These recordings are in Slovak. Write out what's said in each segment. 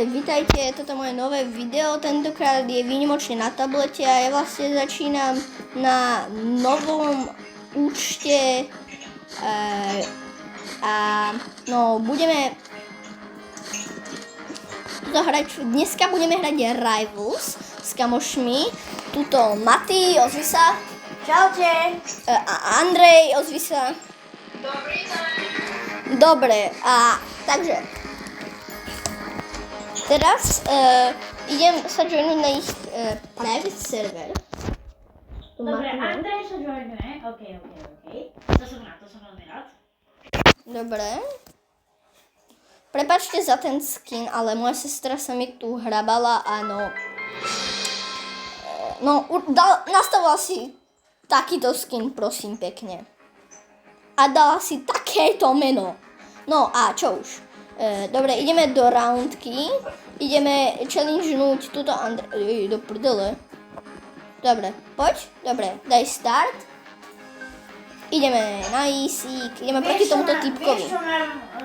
Ahoj, vítajte, toto moje nové video, tentokrát je výnimočne na tablete a ja vlastne začínam na novom účte budeme dneska budeme hrať Rivals s kamošmi, tuto Matý, ozvi sa. Čaute. A Andrej, ozvi sa. Dobrý deň. Dobre, a takže teraz idem sa joinúť na ich private server. Dobre, Andrej sa joinuje. OK. To som veľmi rád. Dobre. Prepáčte za ten skin, ale moja sestra sa mi tu hrabala a nastavila si takýto skin, prosím pekne. A dala si takéto meno. No a čo už? Dobre, ideme do roundky. Ideme challengenúť túto do prdele. Dobre, poď. Dobre, daj start. Ideme na easy. Ideme proti tomuto typkovi. Vieš,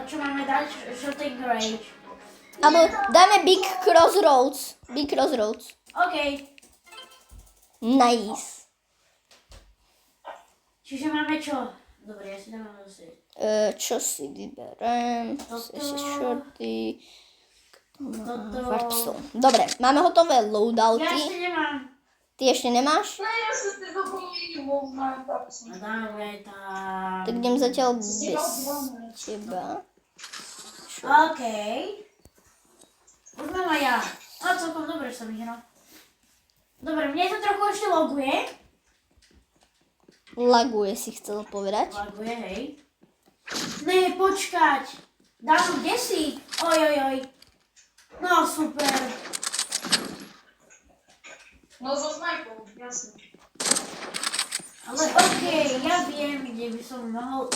čo máme dať? Shooting range. Abo dáme Big Crossroads. OK. Nice. Čiže máme čo? Dobre, ja si dávam zase. Čo si vyberiem? Shorty. Varpsol. Dobre, máme hotové Ja loadouty. ešte nemám. Ty ešte nemáš? No ja sa ty doplním, mám papsy. Dáme tam. Tak idem zatiaľ bez teba. OK. Už mám aj ja. A celkom dobre som vyhral. Dobre, mne to trochu ešte loguje. Laguje si chcel povedať. Laguje, hej. Ne, počkať. Dáno, kde si? Oj. No, super. No so snajpou, jasne. Ale okej, ja viem, kde by som mohol...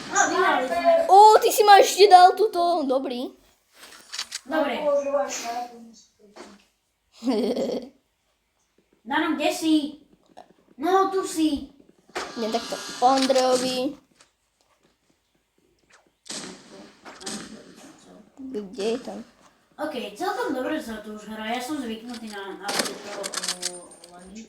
No, vyhrali sme. Ty si ma ešte dal túto. Dobrý. Dobre. Používaš snajpu. Dano, kde si? No, tu si. Idem takto po Andrejovi. Kde je tam? OK, celkom dobre sa tu už hrá. Ja som zvyknutý na tieto lagy.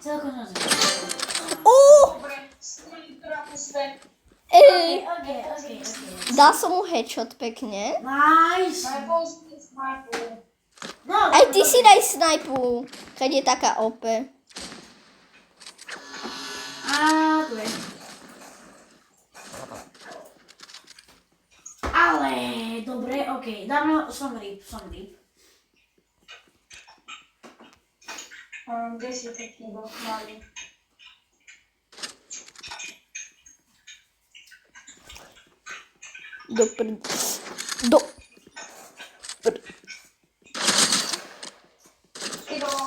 Celkom som zvyknutý. Dobre, strelím teda po sve. OK. Dal som mu headshot pekne. Nice. Snajpou. No, Aj ty si daj snajpu, keď je taká OP. A tu je. Ale, dobre, OK. Dávno som rýb. Kde si taký bol malý? Idol.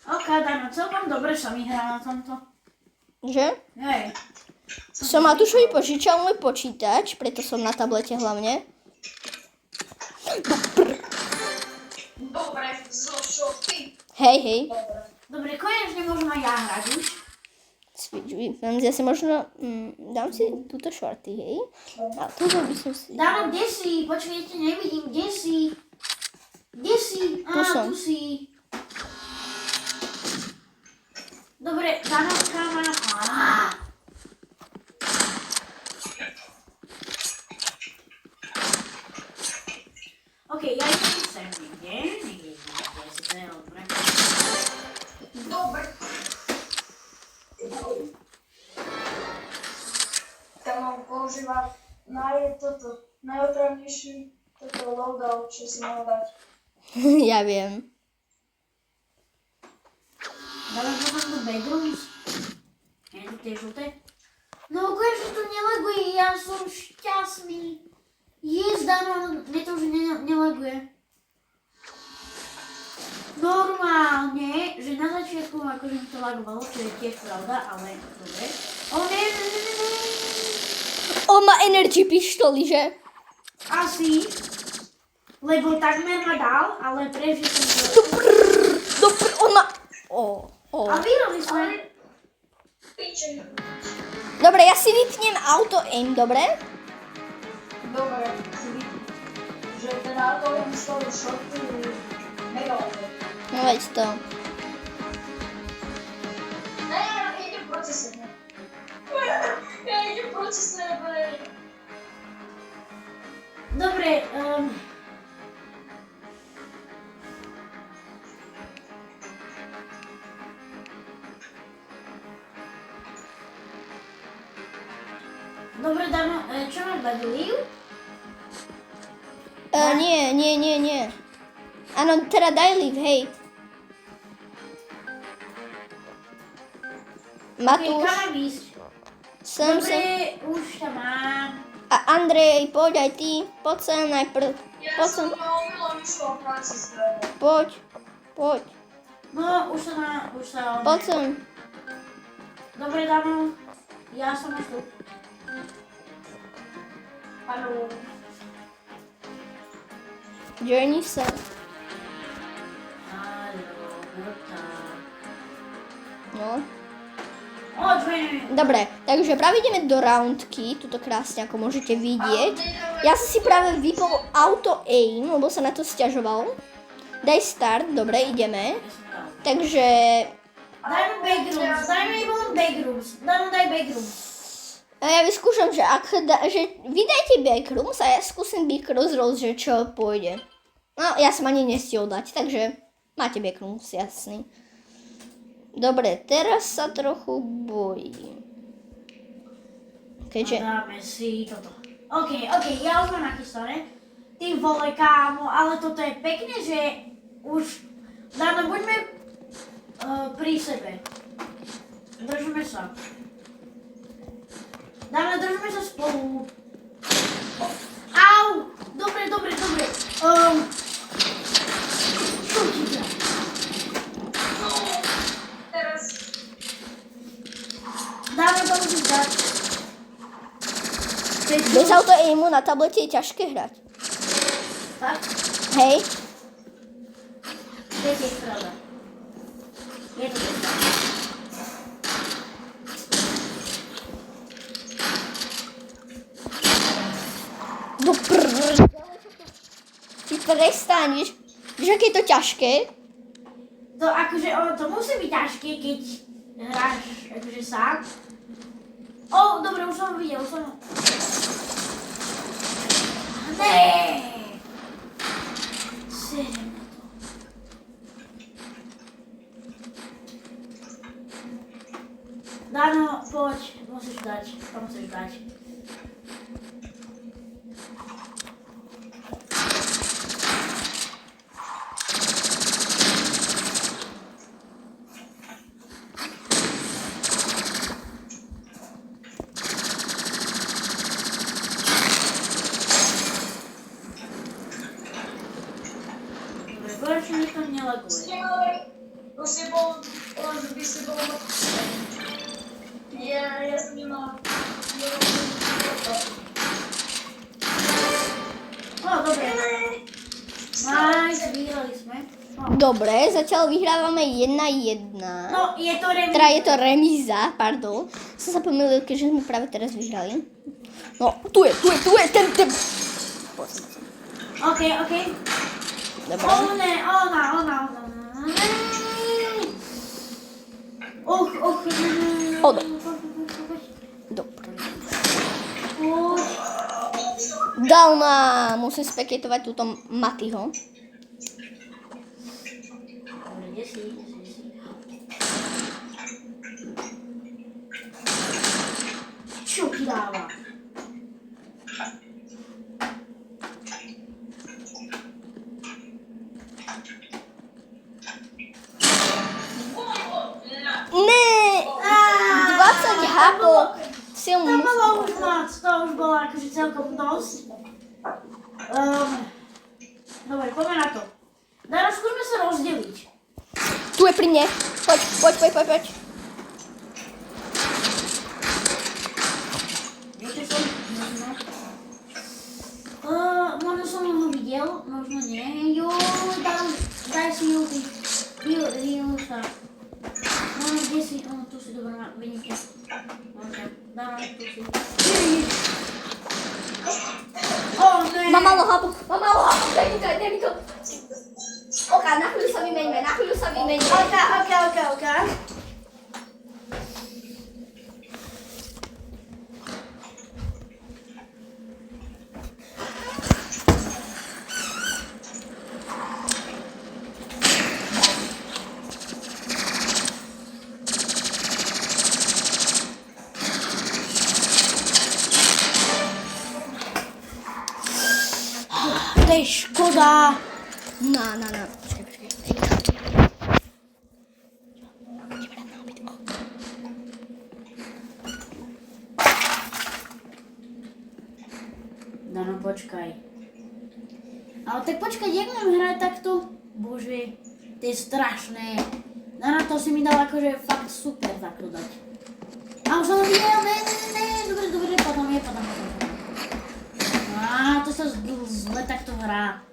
OK, Dano, celkom dobre sa mi hrá na tomto. Že? Hej. Som Matúšovi požičal môj počítač, preto som na tablete hlavne. Dobre, zo šorty. Hej. Dobre, konečne môžem aj ja hrať už. Ja si možno, dám si túto shorty, hej? A túto by som si... Dano, kde si? Počkajte, nevidím, kde si? Tu som. Tu si. Dobre, Dano, káma. OK, ja idem sem niekde si to je dobre. Dobre. Tam mám používať najotravnejší loadout, čo si mal dať. Ja viem. Dáme potom do bedrooms. Je to tie žlté? No, konečne to nelaguje, ja som šťastný. Dano, mne to už nelaguje. Normálne, že na začiatku akože mi to lagovalo, čo je tiež pravda, ale dobre. Ne. On má energy pištoli, že? Asi. Lebo takmer ma dal, ale prežil som to. bolo. A vyhrali sme. Piče. Dobre, ja si vypnem auto aim, dobre? Dobre, si vidím, že ten autovým stojí šorty mega dobre. No veď to. Ne, ja idem proti sebe. Ja idem proti sebe. Dobre, dobre, Dano, čo máš dať, Liu? Nie. Áno, teda daj liv, hej. Keď Matúš, kam ísť? sem. Dobre, už ťa mám. A Andrej, poď aj ty. Poď sem najprv. Ja Poď som sem. omylom išla proti sebe. Poď. No, už sa... Poď sem. Dobre, Dano, ja som už tu. Haló. Journey sa. Haló, No. Dobre. Dobre, takže práve ideme do roundky, tuto krásne, ako môžete vidieť. Ja som si práve vypol auto aim, lebo sa na to sťažoval. Daj start, dobre, ideme. Takže, Dajme backrooms, dajme iba len backrooms. Daj backrooms. ja vyskúšam, že že vy dajte backrooms a ja skúsim backrooms, že čo pôjde. No, ja som ani nestihol dať, takže máte backrooms, jasný. Dobre, teraz sa trochu bojím. Keďže... Dáme si toto. OK, ja už mám nachystané. Ty vole, kámo, ale toto je pekné, že už... Dáno, buďme pri sebe. Držme sa. Dáno, držme sa spolu. Au! Dobre. Čo ti dá? Teraz Dáno, to musíš dať. Bez auto aimu na tablete je ťažké hrať. Tak? Hej. To je tiež pravda. Je to tiež pravda. Do Ty prestaň, vieš, aké je to ťažké? To akože, to musí byť ťažké, keď hráš akože sám. Dobre, už som ho videl, Ne! Serem na to. Dano, poď, musíš dať, to musíš dať. Konečne mi to nelaguje. už si bol, by si bol... Ja som nemala... Dobre. Nice, vyhrali sme. Dobre, zatiaľ vyhrávame 1-1. No, je to remíza. Teda je to remíza, pardon. Som sa pomýlil, keďže sme práve teraz vyhrali. No, tu je, ten. OK. Dobre. Ona. Odo. Dobre. Dal ma, musím speketovať túto Matyho. Dobre, kde si? Čo ti dáva? Ne! 20 hapok. To bolo už moc, to už bolo akože celkom dosť. Dobre, poďme na to. Daro, skúsme sa rozdeliť. Tu je pri mne. Poď. Viete som? Možno som ho videl, možno nie. Daj si Ryu sa. No kde si? Tu si, dobrá, vidíte. OK, dávam tu si. Ne! Mám málo hápok, daj mi to. OK, na chvíľu sa vymeňme. OK. To je škoda. No. Počkaj. Dano, počkaj. Ale tak počkaj, jak mám hrať takto? Bože, to je strašné. Dano, to si mi dal akože fakt super takto dať. A už som videl, ne, dobre, potom. Á, to sa zle takto hrá.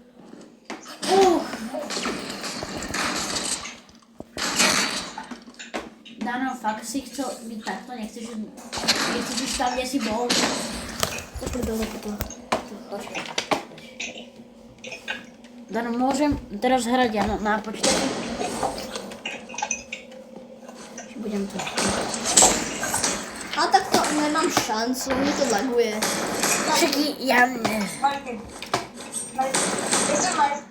Dano, fakt si chcel byť takto, nechceš byť tam, kde si bol. Dano, môžem teraz hrať ja na počítači? Budem tu. Ale tak to nemám šancu, mi to laguje. Však ja ne. Majky. Jestem majky.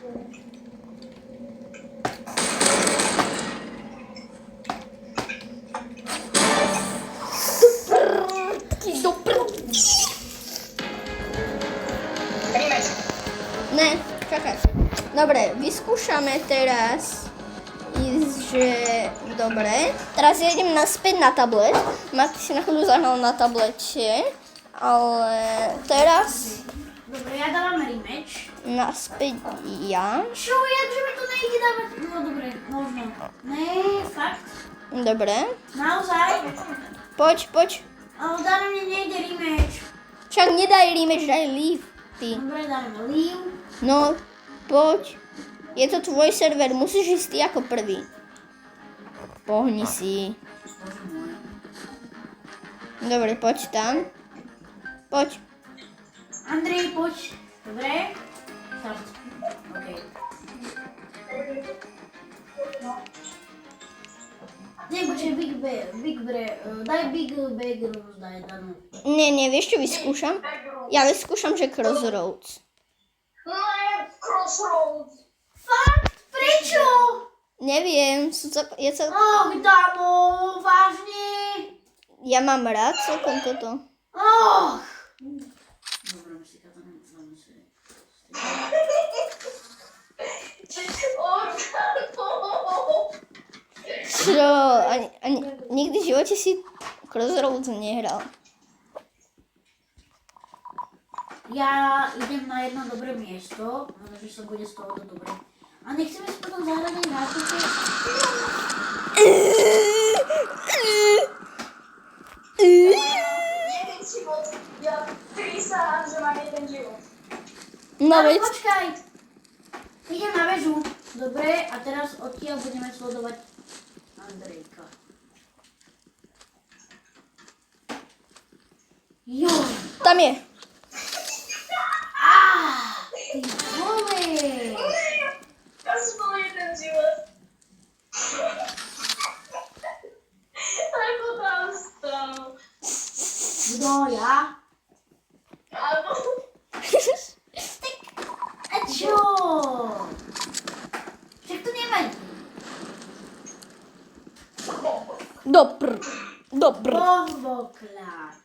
Rematch. Ne, čakaj. Dobre, vyskúšame teraz ísť, že... Dobre. Teraz ja idem naspäť na tablet. Mati si na chvíľu zahral na tablete. Ale teraz Dobre, ja dávam rematch. naspäť ja. Čo, jakže mi to nejde dávať? No dobre, možno. Ne, fakt? Dobre. Naozaj? Poď. Ale Dano, mne nejde rematch. Však nedaj rematch, daj leave. Ty. Dobre, dáme leave. No, poď. Je to tvoj server, musíš ísť ty ako prvý. Pohni si. Bože môj. Dobre, poď tam. Poď. Andrej, poď. Dobre? Start. OK. Ne, počkaj, daj Big Backroads, daj Dano. Nie, vieš čo vyskúšam? Ja vyskúšam, že Crossroads. No je Crossroads. Fakt? Prečo? Neviem, Och, Dano, vážne? ja mám rád celkom toto. Och. Dobra, myślę, że to nie się. Čo? Ani nikdy v živote si Crossroads nehral. Ja idem na jedno dobré miesto, možno, že sa bude z toho to dobré. A nechceme si potom zahrať aj nákupy? Jeden život. Ja prísahám, že mám jeden život. No Ale veď, počkaj. Idem na väžu. Dobre, a teraz odtiaľ budeme sledovať Andrejka. Joj. tam je. Ty vole. Ja som mal jeden život. Ako tam stal? Kto, ja? Áno. A čo? Však to nevadí. Dobr. Bombokláď.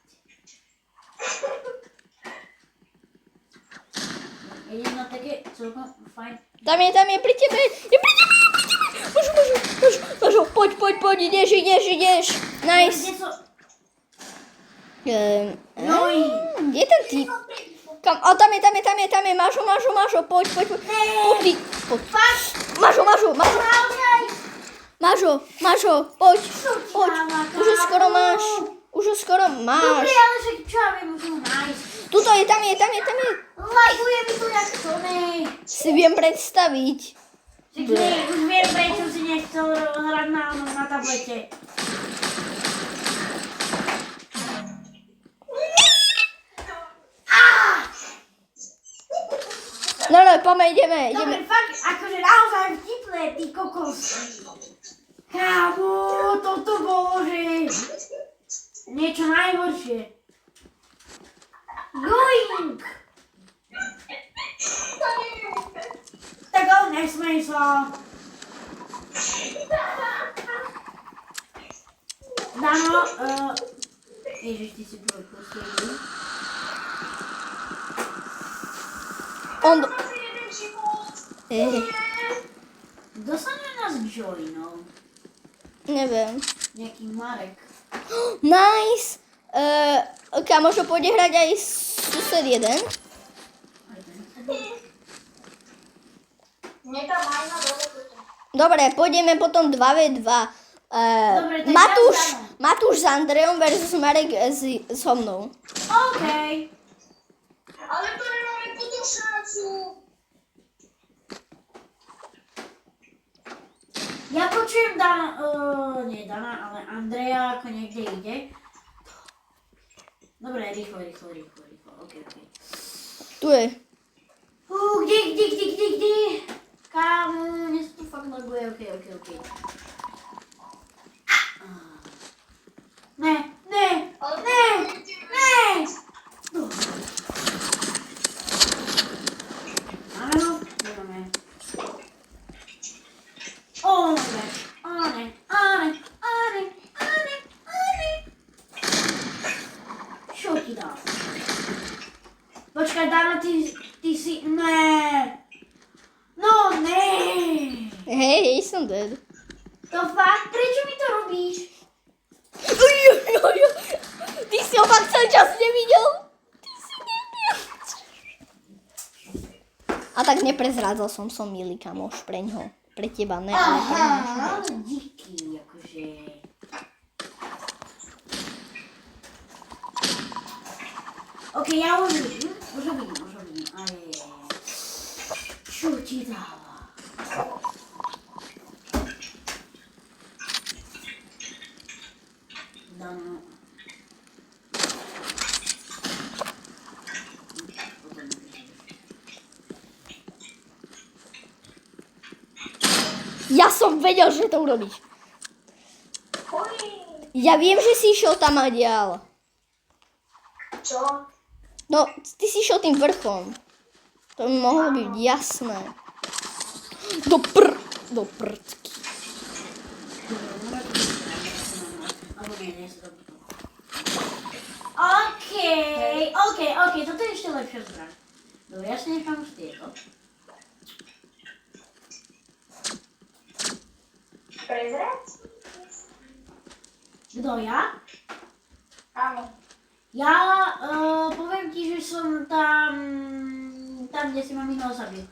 Idem na také celkom fajn. Tam je pri tebe. Môžu. Poď, ideš. Nice. Kde to? Joj. Kde je ten typ? Kam? A tam je. Mášo, poď. Poď. Fakt? Mášo. Naozaj? Mášo, poď. Už ho skoro máš. Dobre, ale však čo ja viem, musím ho nájsť. Tuto je, tam je. Lajkuje mi to jak to, ne. Si viem predstaviť. Však nie, už viem, prečo si nechcel hrať na tablete. No, poďme, ideme. Dobre, fakt, akože naozaj vtipné, ty kokos. Kámo, toto bolo, že... niečo najhoršie. Going! Tak ale nesmej sa. Dano, ježiš, ty si propustil. On... Kto sa na nás joinol? Neviem. Nejaký Marek. Nice! Kamošo, pôjde hrať aj sused jeden? Aj ten. Niekam aj na dole. Dobre, pôjdeme potom 2v2. Dobre, tak Matúš, ja vstanem. Matúš s Andrejom versus Marek so mnou. OK. Ale to nemáme potom šancu. Ja počujem Dana, nie Dana, ale Andreja, ako niekde ide. Dobre, rýchlo. OK. Tu je. Kde? Kámo, mne sa to fakt laguje, OK. Ne. Áno, nemáme. Oh my god. Áne. Čo ti dal? Počkaj, Dana, ty si... Ne. No, ne. Hej, som dead. To fakt? Prečo mi to robíš? Ty si ho fakt celý čas nevidel? Ty si nevidel. A tak neprezrádzal som milý kamoš pre ňoho. Pre teba, ne, ale pre ňoho. Aha, ale díky, akože... OK, ja už vidím. Aj. Čo ti dáva? Dano. Ja som vedel, že to urobíš. Ja viem, že si išiel tam a ďal. Čo? No, ty si išiel tým vrchom. To by mohlo byť jasné. Do prdky. OK, toto je ešte lepšia zbraň. Dobre, ja si nechám už tieto. Prezrať? Kto, ja? Áno. Ja poviem ti, že som tam, kde si ma minul zabil.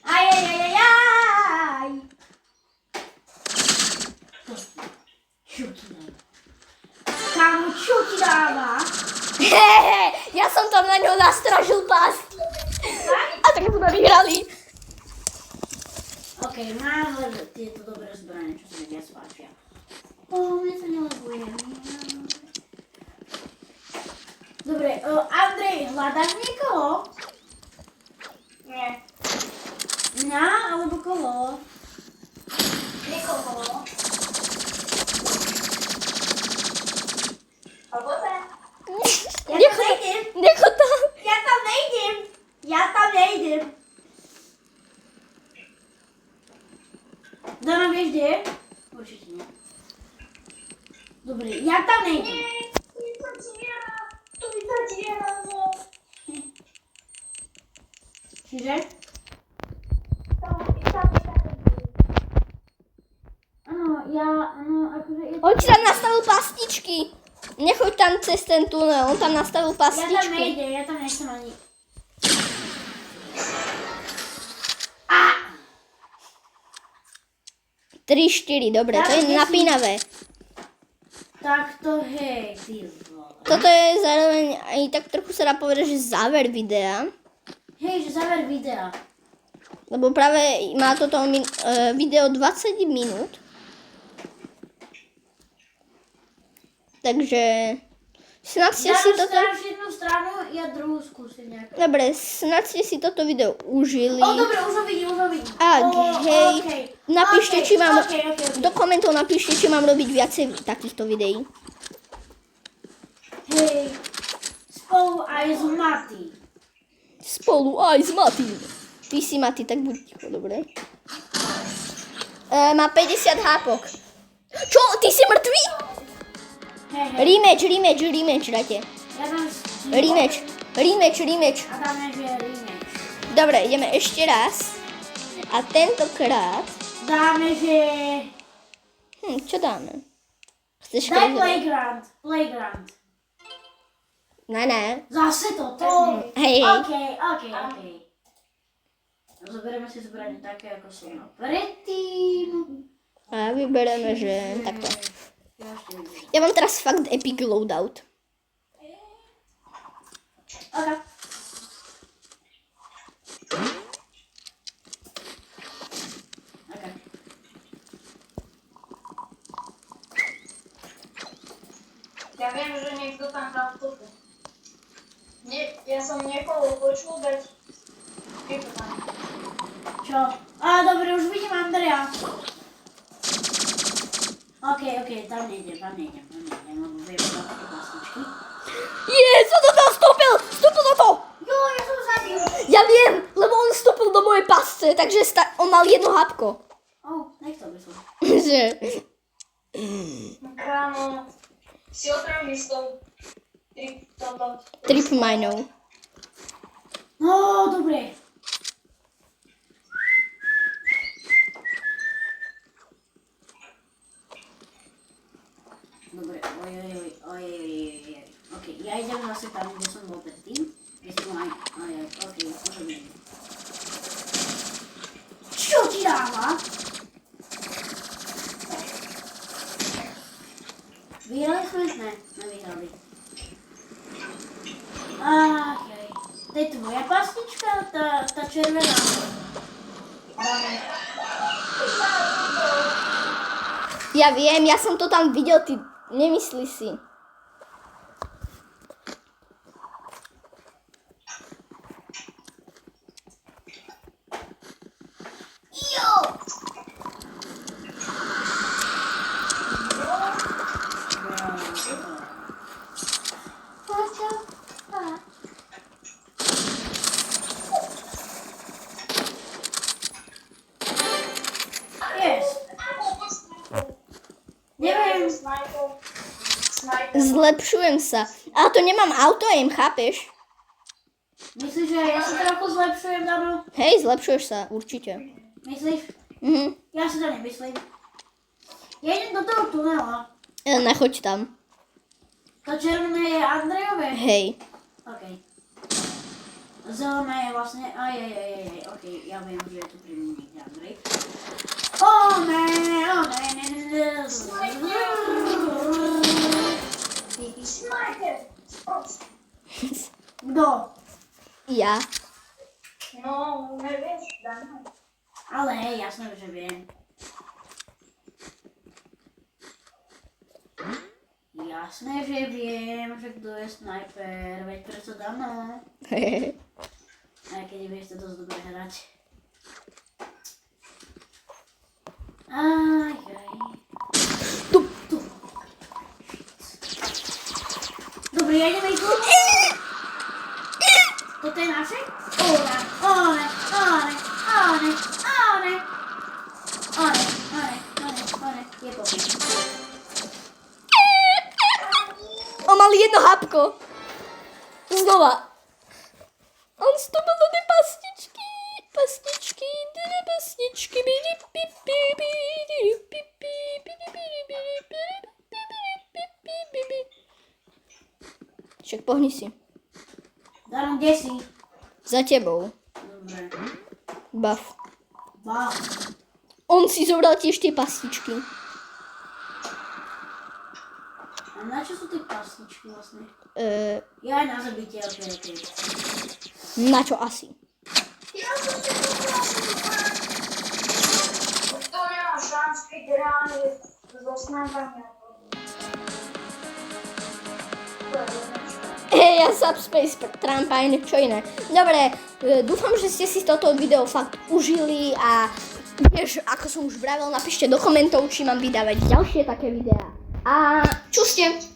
Ajajajajaj! Čo ti dáva? Kámo, čo ti dáva? Hehe, ja som tam na ňo nastražil pásky. A tak sme vyhrali. OK, mám len tieto dobré zbrane, čo sa mi viac páčia. Mne sa nelaguje. Dobre, Andrej, hľadáš niekoho? Nie. Mňa alebo koho? Nikoho. Alebo ten. Ja tam nejdem. Necho tam. Ja tam nejdem. Dana, vieš, kde je? Určite nie. Dobre, ja tam nejdem. Nie, to by sa diera, no. Čiže? Tam. Áno, akože... On ti tam nastavil pastičky. Nechoď tam cez ten tunel, on tam nastavil Ja tam pastičky. nejdem, ja tam nechcem ani... 3-4, dobre, to je napínavé. Tak to hej, ty vole. Toto je zároveň aj tak trochu sa dá povedať, že záver videa. Hej, že záver videa. Lebo práve má toto video 20 minút. Takže snad ste si toto... Dáš jednu stranu, ja druhú skúsim nejak. Dobre, snad ste si toto video užili. Dobre, už ho vidím. Ak hej, Okay. napíšte, či mám... Okay. Do komentov napíšte, či mám robiť viacej takýchto videí. Hej, spolu aj s Maty. Spolu aj s Matým. Ty si Maty, tak buď ticho, dobre? Má 50 hápok. Čo? Ty si mŕtvý? Hej. Rematch, dajte. Ja dám Rematch. A dáme, že rematch. Dobre, ideme ešte raz. A tentokrát... Dáme, že... Čo dáme? Chceš Daj krizovať? playground. Ne. Zase toto. Hej. OK. Zoberieme si zbranie také, ako som mal predtým. A vybereme, že takto. Ja ešte vyberiem. Ja mám teraz fakt epic loadout. OK. Ja viem, že niekto tam dal toto. Ja som niekoho počul dať... Niekto tam. Čo? Dobre, už vidím Andrea. OK, tam nejdem, lebo viem, že tam sú plastičky. Som to tam vstúpil do toho. Jo, ja som zabil. Ja viem, lebo on vstúpil do mojej pasce, takže on mal jedno hapko. Nechcel by som. Že... Kámo, si otravný s tou Trip minou. No, dobre. Dobre, oj. OK, ja idem zase tam, kde som bol predtým. OK, môžem. Čo ti dáva? Vyhrali sme? Ne, nevyhrali. To je tvoja pasnička, tá červená. Ja viem, ja som to tam videl, ty nemyslí si. Jo! Neviem. Zlepšujem sa. Ale to nemám auto aim, chápeš? Myslíš, že ja sa trochu zlepšujem, Dano? Hej, zlepšuješ sa, určite. Myslíš? Mhm. Ja si to nemyslím. Ja idem do toho tunela. Nechoď tam. To červené je Andrejové? Hej. OK. Zelené je vlastne... OK, ja viem, že je tu pri mne niekde Andrej. Ne. Sniper! Kto? Ja. No, nevieš, Dano. Ale hej, jasné, že viem. Jasné, že viem, že kto je snajper, veď prečo Dano. Aj keď vieš to dosť dobre hrať. Tu. Dobre, ja ideme ich Toto je naše? One. Je pokoj. On mal jedno hapko. Znova. On vstúpil do tej pastičky. Pastičky. Však pohni si. Darom, kde si? Za tebou. Dobre. Buff. Wow. On si zobral tiež tie pastičky. A na čo sú tie pasničky vlastne? Ja aj na zabitie, ok. Na čo asi? Ja som si to keď reálne zo snávania. To je jedno. Ja Subspace Trump a iné, čo iné. Dobre, dúfam, že ste si toto video fakt užili a vieš, ako som už vravel, napíšte do komentov, či mám vydávať ďalšie také videá. A čuste!